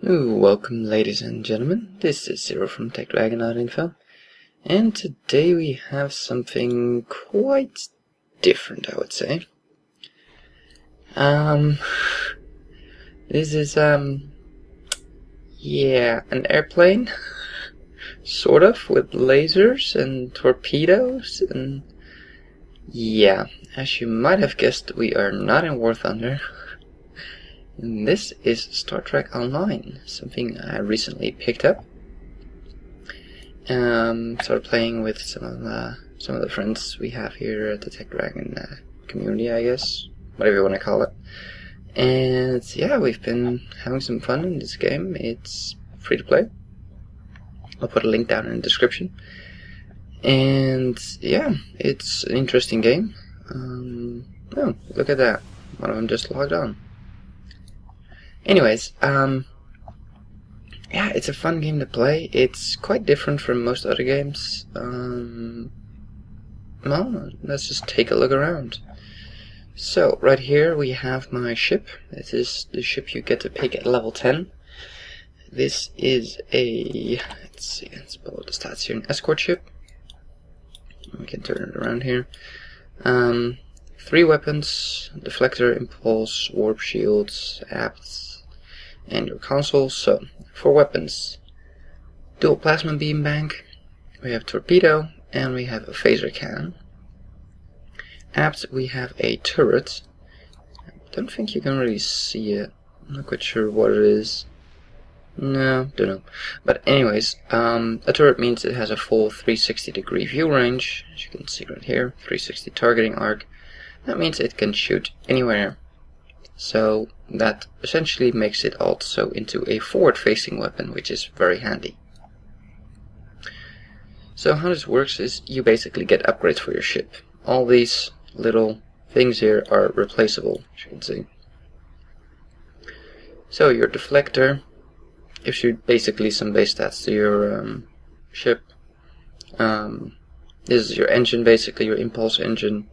Welcome ladies and gentlemen, this is Zero from Techdragon.info, and today we have something quite different, I would say. This is, an airplane, sort of, with lasers and torpedoes, and yeah, as you might have guessed, we are not in War Thunder. And this is Star Trek Online, something I recently picked up. Started playing with some of the friends we have here at the Tech Dragon community, I guess, whatever you want to call it. And yeah, we've been having some fun in this game. It's free to play. I'll put a link down in the description. And yeah, it's an interesting game. Oh, look at that! One of them just logged on. Anyways, yeah, it's a fun game to play. It's quite different from most other games. Well, let's just take a look around. So, right here we have my ship. This is the ship you get to pick at level 10. This is a, let's pull up the stats here, an escort ship. We can turn it around here. 3 weapons: deflector, impulse, warp shields, apts, and your console. So, for weapons, dual plasma beam bank, we have torpedo, and we have a phaser cannon. Apt, we have a turret. I don't think you can really see it. I'm not quite sure what it is. No, don't know. But anyways, a turret means it has a full 360-degree view range, as you can see right here, 360 targeting arc. That means it can shoot anywhere. So that essentially makes it also into a forward-facing weapon, which is very handy. So how this works is you basically get upgrades for your ship. All these little things here are replaceable, as you can see. So your deflector gives you basically some base stats to your ship. This is your engine, basically your impulse engine.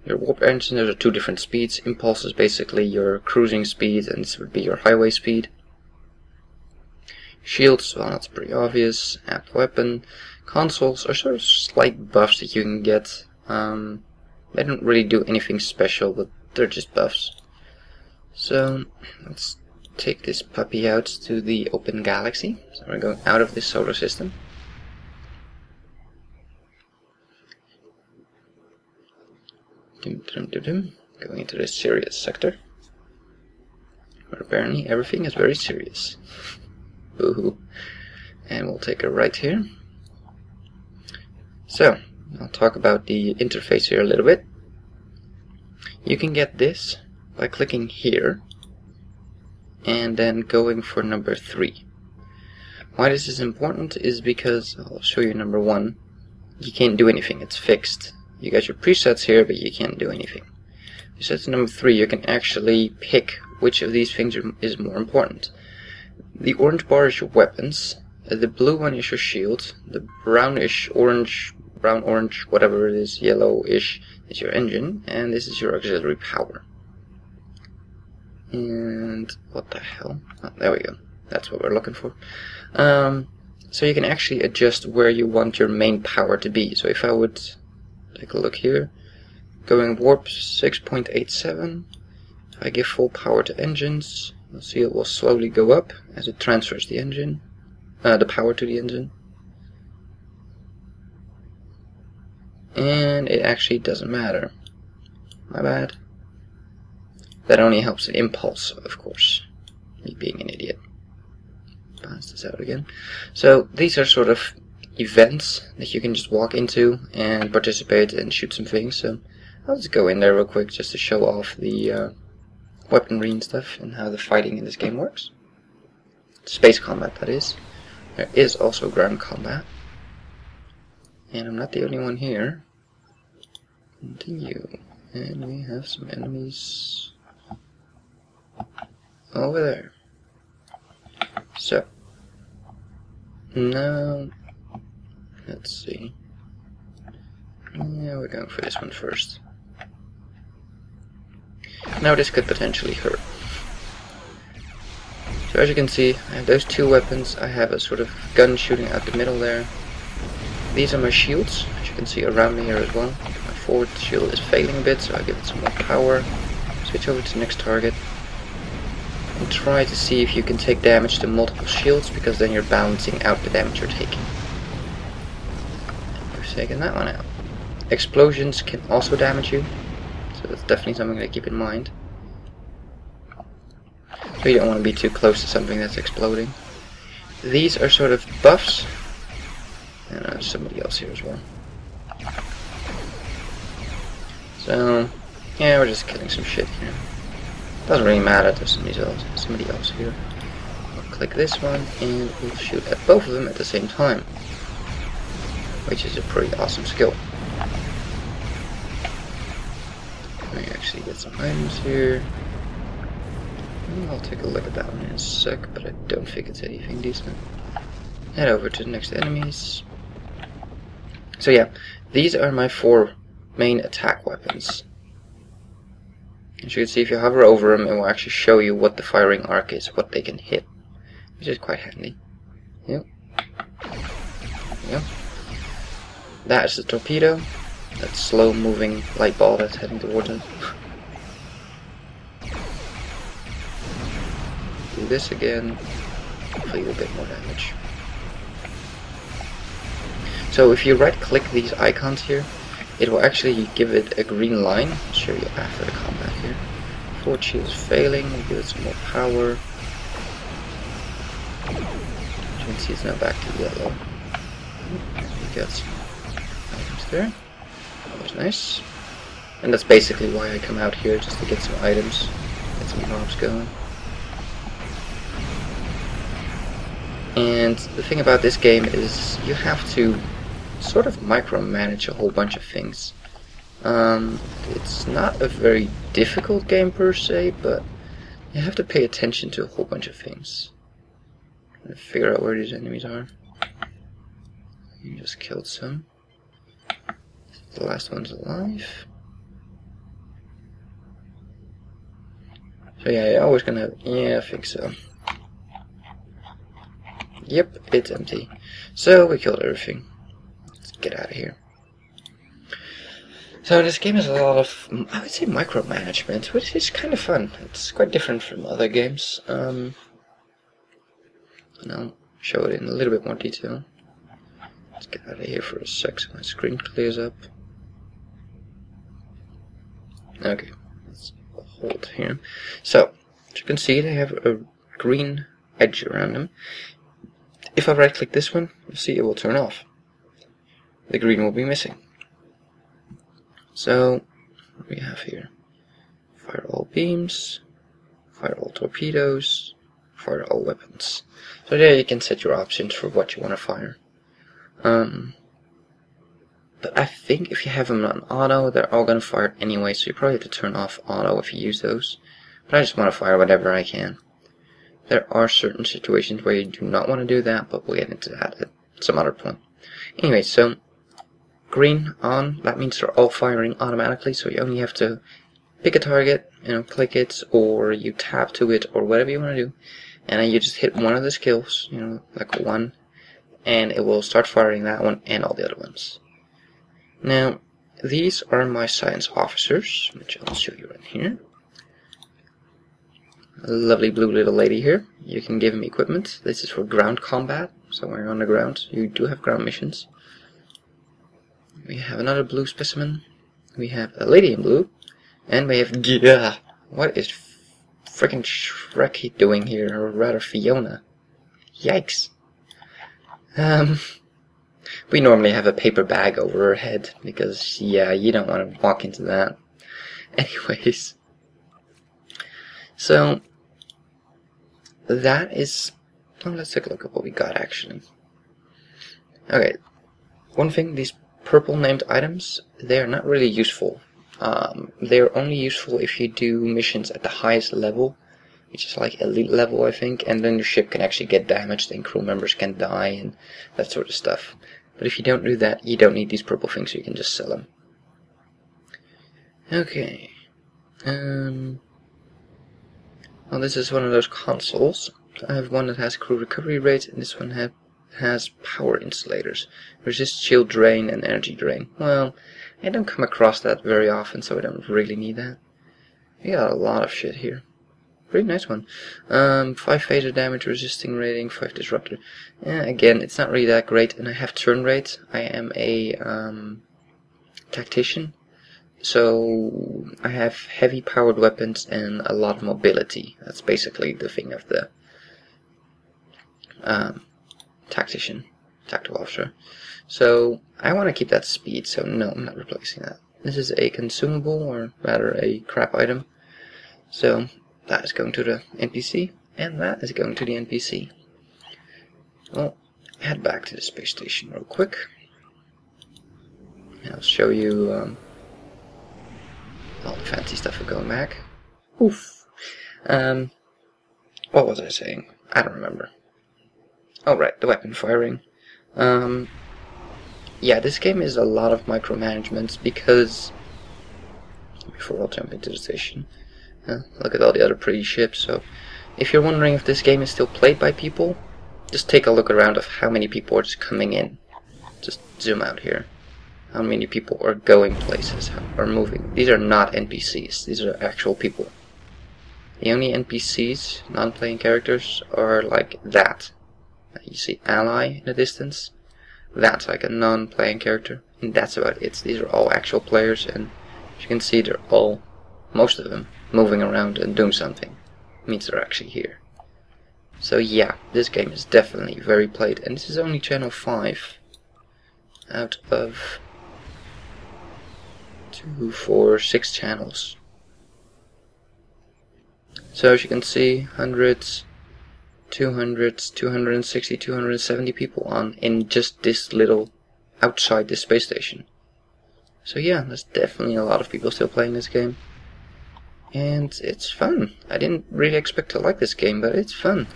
Your warp engine, there are 2 different speeds. Impulse is basically your cruising speed, and this would be your highway speed. Shields, well, that's pretty obvious. Apt weapon. Consoles are sort of slight buffs that you can get. They don't really do anything special, but they're just buffs. So, let's take this puppy out to the open galaxy. So we're going out of this solar system. Going into the serious sector, where apparently everything is very serious. Boo-hoo. And we'll take a right here. So, I'll talk about the interface here a little bit. You can get this by clicking here, and then going for number 3. Why this is important is because, I'll show you number 1, you can't do anything, it's fixed. You got your presets here, but you can't do anything. If you set to number 3, you can actually pick which of these things is more important. The orange bar is your weapons, the blue one is your shield, the brownish, orange, brown-orange, whatever it is, yellowish, is your engine, and this is your auxiliary power. And what the hell? Oh, there we go. That's what we're looking for. So you can actually adjust where you want your main power to be. So if I would take a look here, going warp 6.87. If I give full power to engines, you'll see it will slowly go up as it transfers the engine, the power to the engine. And it actually doesn't matter. My bad. That only helps the impulse, of course. Me being an idiot. Pass this out again. So these are sort of events that you can just walk into and participate and shoot some things. So I'll just go in there real quick just to show off the weaponry and stuff and how the fighting in this game works. Space combat, that is. There is also ground combat. And I'm not the only one here. Continue. And we have some enemies over there. So now let's see. Yeah, we're going for this one first. Now this could potentially hurt. So as you can see, I have those two weapons. I have a sort of gun shooting out the middle there. These are my shields, as you can see around me here as well. My forward shield is failing a bit, so I give it some more power. Switch over to the next target. And try to see if you can take damage to multiple shields, because then you're balancing out the damage you're taking. We've taken that one out. Explosions can also damage you, so that's definitely something to keep in mind. So you don't want to be too close to something that's exploding. These are sort of buffs. And there's somebody else here as well. So, yeah, we're just killing some shit here. Doesn't really matter, there's somebody else here. I'll click this one and we'll shoot at both of them at the same time. Which is a pretty awesome skill. Let me actually get some items here. I'll take a look at that one in a sec, but I don't think it's anything decent. Head over to the next enemies. So yeah, these are my 4 main attack weapons. As you can see, if you hover over them, it will actually show you what the firing arc is, what they can hit, which is quite handy. Yep. Yep. That is the torpedo, that slow moving light ball that's heading towards it. Do this again, hopefully a bit more damage. So if you right click these icons here, it will actually give it a green line. I'll show you after the combat here. Forward shield is failing, we'll give it some more power. You can see it's now back to yellow. We got some items there. That was nice. And that's basically why I come out here, just to get some items, get some mobs going. And the thing about this game is you have to sort of micromanage a whole bunch of things. It's not a very difficult game per se, but you have to pay attention to a whole bunch of things. Trying to figure out where these enemies are. You just killed some. The last one's alive. So yeah, you're always gonna have, yeah, I think so. Yep, it's empty. So we killed everything. Let's get out of here. So this game has a lot of, I would say, micromanagement, which is kind of fun. It's quite different from other games. And I'll show it in a little bit more detail. Let's get out of here for a sec so my screen clears up. Okay, let's hold here. So, as you can see, they have a green edge around them. If I right click this one, you'll see it will turn off. The green will be missing. So, what do we have here? Fire all beams, fire all torpedoes, fire all weapons. So there you can set your options for what you want to fire. But I think if you have them on auto, they're all going to fire anyway, so you probably have to turn off auto if you use those. But I just want to fire whatever I can. There are certain situations where you do not want to do that, but we'll get into that at some other point. Anyway, so green on, that means they're all firing automatically, so you only have to pick a target, click it, or you tap to it, or whatever you want to do, and then you just hit one of the skills, like one, and it will start firing that one and all the other ones. Now, these are my science officers, which I'll show you right here. A lovely blue little lady here. You can give him equipment. This is for ground combat, so when you're on the ground, you do have ground missions. We have another blue specimen. We have a lady in blue. And we have Gia. What is frickin' Shrek doing here? Or rather Fiona. Yikes. We normally have a paper bag over her head. Because, yeah, you don't want to walk into that. Anyways. So, that is... Oh, let's take a look at what we got actually. Okay. One thing, these purple named items, they are not really useful. They are only useful if you do missions at the highest level, which is like elite level, I think, and then your ship can actually get damaged and crew members can die and that sort of stuff. But if you don't do that, you don't need these purple things, so you can just sell them. Okay. Well, this is one of those consoles. I have one that has crew recovery rate, and this one has power insulators, resist shield drain and energy drain. Well, I don't come across that very often, so I don't really need that. We got a lot of shit here. Pretty nice one. 5 phaser damage, resisting rating, 5 disruptor. Again, it's not really that great, and I have turn rate. I am a tactician, so I have heavy powered weapons and a lot of mobility. That's basically the thing of the tactician, tactical officer. So I want to keep that speed, so no, I'm not replacing that. This is a consumable, or rather a crap item. So that is going to the NPC, and that is going to the NPC. Well, head back to the space station real quick. And I'll show you all the fancy stuff of going back. Oof. What was I saying? I don't remember. Oh right, the weapon firing. Yeah, this game is a lot of micromanagement because... Before I'll jump into the station. Look at all the other pretty ships. So, if you're wondering if this game is still played by people, just take a look around of how many people are just coming in. Just zoom out here. How many people are going places, are moving. These are not NPCs, these are actual people. The only NPCs, non-playing characters, are like that. You see ally in the distance. That's like a non-playing character, and that's about it. These are all actual players, and as you can see, they're all, most of them, moving around and doing something. It means they're actually here. So yeah, this game is definitely very played, and this is only channel 5 out of 2, 4, 6 channels. So as you can see, hundreds, 200s, 260, 270 people on in just this little, outside this space station. So yeah, there's definitely a lot of people still playing this game. And it's fun. I didn't really expect to like this game, but it's fun.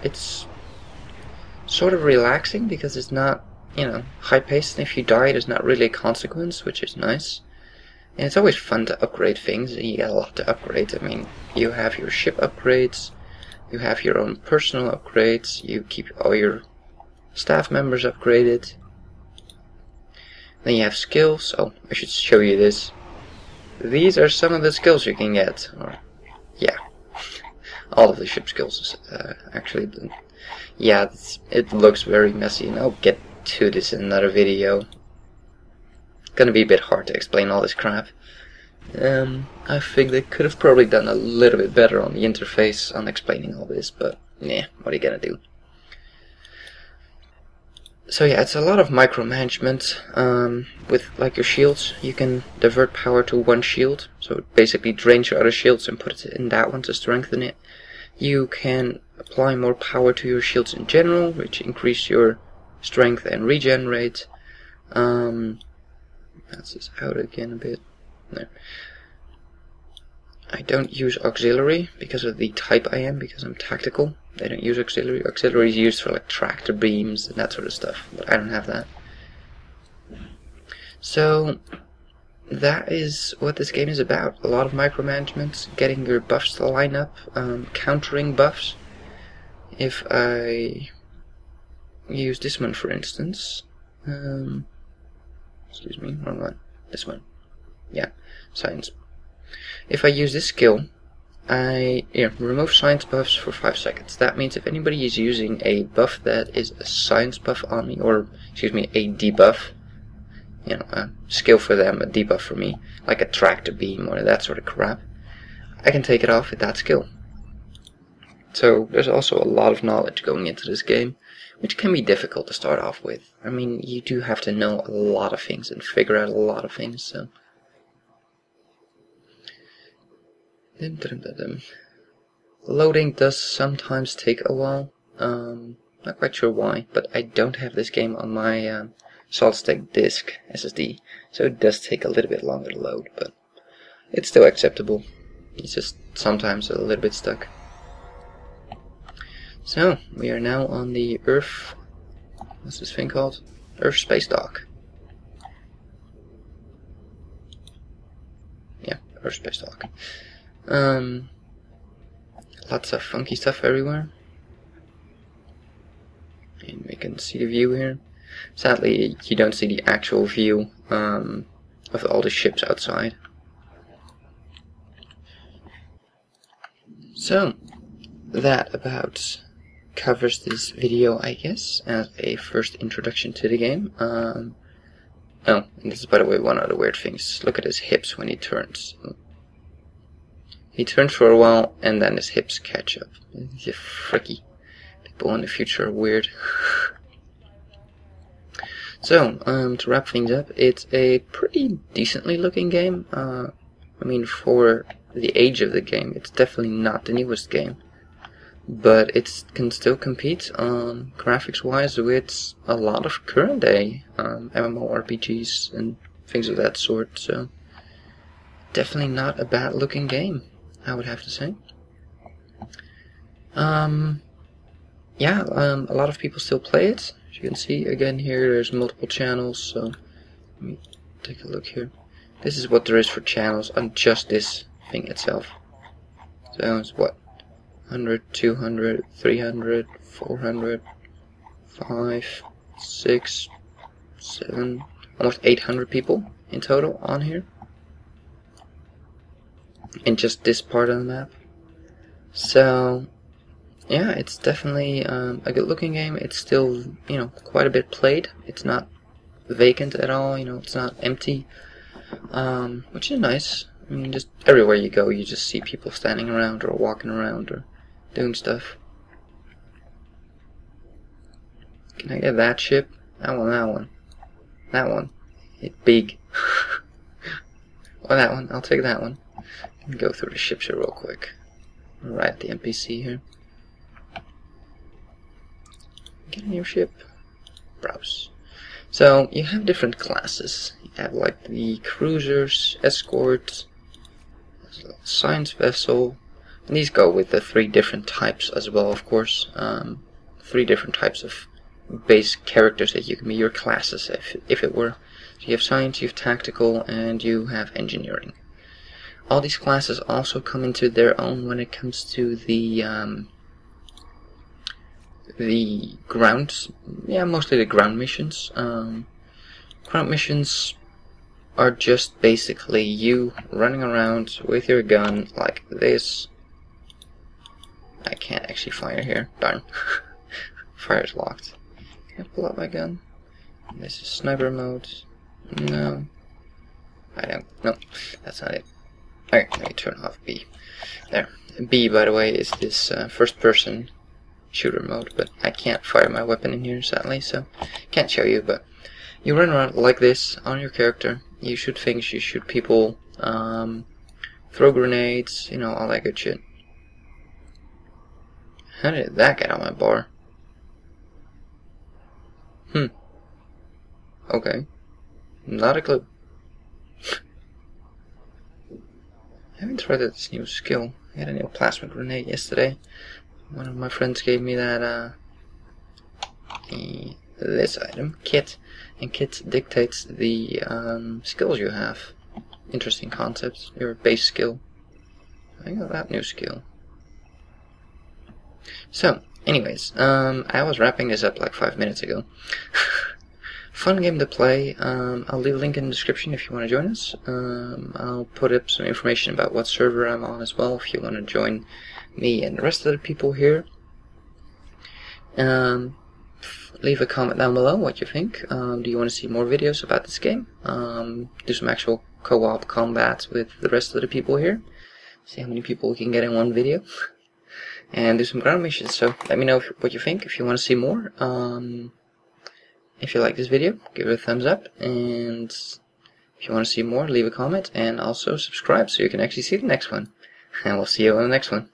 It's sort of relaxing because it's not, you know, high-paced, and if you die, there's not really a consequence, which is nice. And it's always fun to upgrade things. You get a lot to upgrade. I mean, you have your ship upgrades, you have your own personal upgrades, you keep all your staff members upgraded. Then you have skills. Oh, I should show you this. These are some of the skills you can get. Or, yeah, all of the ship skills, actually. Yeah, it looks very messy, and I'll get to this in another video. It's gonna be a bit hard to explain all this crap. I think they could have probably done a little bit better on the interface on explaining all this, but yeah, what are you gonna do? So yeah, it's a lot of micromanagement. With like your shields, you can divert power to one shield, so it basically drains your other shields and put it in that one to strengthen it. You can apply more power to your shields in general, which increase your strength and regen rate. That's this out again a bit. There. I don't use auxiliary because of the type I am, because I'm tactical. They don't use auxiliary. Auxiliary is used for like tractor beams and that sort of stuff, but I don't have that. So that is what this game is about. A lot of micromanagement, getting your buffs to line up, countering buffs. If I use this one, for instance, excuse me, wrong one, this one, yeah, science. If I use this skill, I remove science buffs for 5 seconds. That means if anybody is using a buff that is a science buff on me, or excuse me, a debuff, you know, a skill for them, a debuff for me, like a tractor beam or that sort of crap, I can take it off with that skill. So there's also a lot of knowledge going into this game, which can be difficult to start off with. I mean, you do have to know a lot of things and figure out a lot of things, so. Loading does sometimes take a while. Not quite sure why, but I don't have this game on my ASUSTeK disk SSD, so it does take a little bit longer to load, but it's still acceptable. It's just sometimes a little bit stuck. So, we are now on the Earth, what's this thing called? Earth Space Dock. Yeah, Earth Space Dock. Lots of funky stuff everywhere. And we can see the view here. Sadly, you don't see the actual view of all the ships outside. So, that about covers this video, I guess, as a first introduction to the game. Oh, and this is, by the way, one of the weird things. Look at his hips when he turns. He turns for a while, and then his hips catch up. He's freaky. People in the future are weird. So, to wrap things up, it's a pretty decently looking game. I mean, for the age of the game, it's definitely not the newest game. But it can still compete graphics-wise with a lot of current-day MMORPGs and things of that sort. So, definitely not a bad-looking game, I would have to say. Yeah, a lot of people still play it. As you can see, again here, there's multiple channels. So, let me take a look here. This is what there is for channels on just this thing itself. So, it's what? 100, 200, 300, 400, 5, 6, 7, almost 800 people in total on here. In just this part of the map. So, yeah, it's definitely a good looking game. It's still, you know, quite a bit played. It's not vacant at all, you know, it's not empty. Which is nice. I mean, just everywhere you go, you just see people standing around or walking around or doing stuff. Can I get that ship? I want that one. That one. It's big. Or that one. I'll take that one. Go through the ships here real quick. Right at the NPC here. Get a new ship. Browse. So, you have different classes. You have like the cruisers, escort, science vessel. And these go with the 3 different types as well, of course. 3 different types of base characters that you can be, your classes, if it were. So you have science, you have tactical, and you have engineering. All these classes also come into their own when it comes to the ground, yeah, mostly the ground missions. Ground missions are just basically you running around with your gun like this. I can't actually fire here. Darn. Fire's locked. Can I pull out my gun? This is sniper mode. No. I don't. No, that's not it. Alright, let me turn off B. There. B, by the way, is this first person shooter mode, but I can't fire my weapon in here, sadly, so can't show you, but you run around like this on your character. You shoot things, you shoot people, throw grenades, you know, all that good shit. How did that get on my bar? Okay. Not a clue. I haven't tried this new skill. I had a new plasma grenade yesterday. One of my friends gave me that, this item, kit. And kit dictates the skills you have. Interesting concept. Your base skill. I got that new skill. So, anyways, I was wrapping this up like 5 minutes ago. Fun game to play. I'll leave a link in the description if you want to join us. I'll put up some information about what server I'm on as well if you want to join me and the rest of the people here. Leave a comment down below what you think. Do you want to see more videos about this game? Do some actual co-op combat with the rest of the people here. See how many people we can get in one video. And do some ground missions. So let me know what you think, if you want to see more. If you like this video, give it a thumbs up. And if you want to see more, leave a comment. And also subscribe so you can actually see the next one. And we'll see you on the next one.